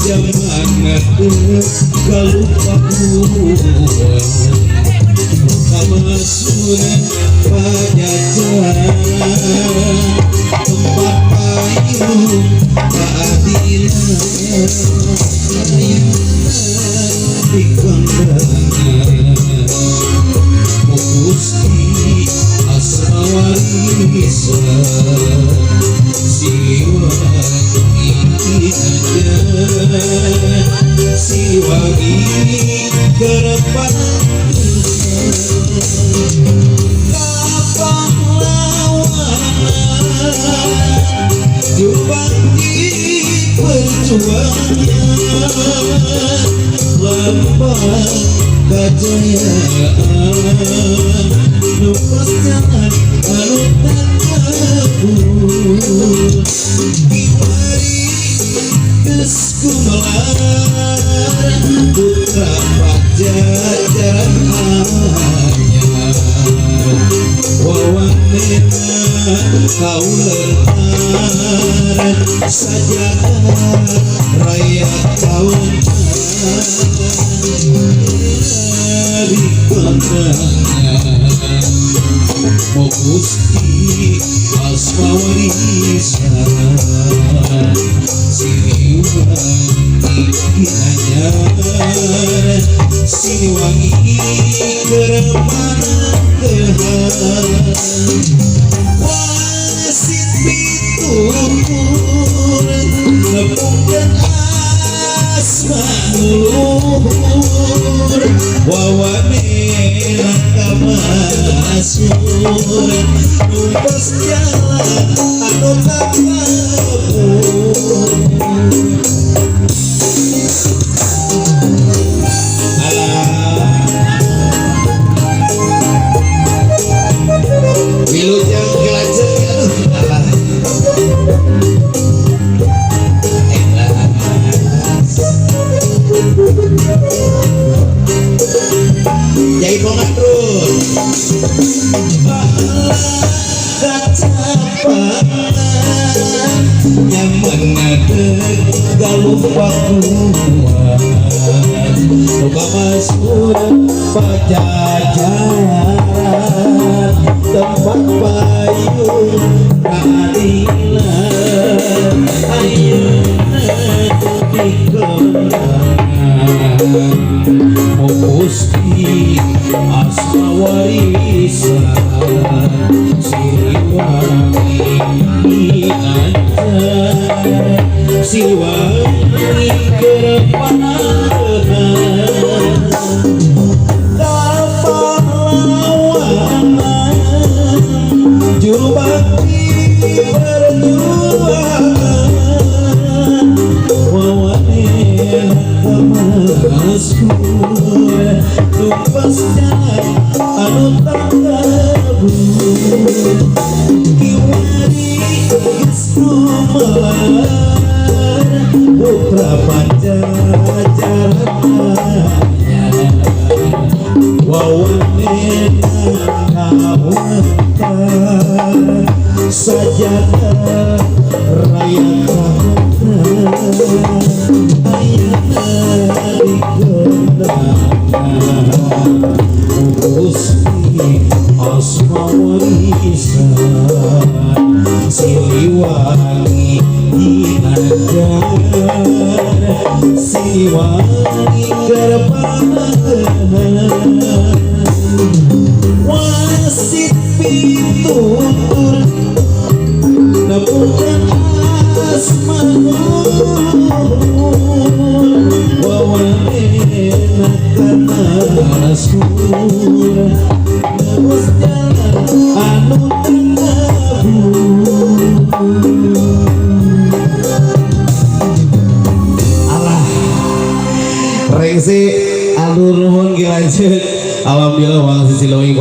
Jangan kalau pakuan sama surat pajajaran tempat payung keadilan di kondangan fokus di asma warisan Siliwangi aja Siliwangi kerepan kapal lawan jumbang di perjuangan lembah kejayaan lupas jangan anutan kabur kimari keskumelar putra pajajaran anyar wawanena kau lertar sajadah rakyat tahun dari kondangan fokus di asma warisan Siliwangi anyar Siliwangi keremanahan wasit pitur nepungkeun asma luhur wawanena kamasur numpas jalan anu kabur wilujeng kelajeng alah Jai Pongatrun kacapan nyaman ngadeg galuh pakuan loba masuk pajajaran tempat payung keadilan ayeuna di kondangan fokus di asma warisan Siliwangi anyar Siliwangi kerepanahan kapal lawanan juru bakti perjuangan wawanena kamaskur tumpas jalan anu takabur kiwari geskumelar putra pajajaran anyar wawanena kawentar sajadah rakyat ayeuna di kondangan fokus di asma warisan Siliwangi anyar Siliwangi kerepanahan wasit pitutur nepungkeun asma wawanena kamasur nebus jalan anu alah rengsi alur nuhun kilanceuk alhamdulillah wang Siliwangi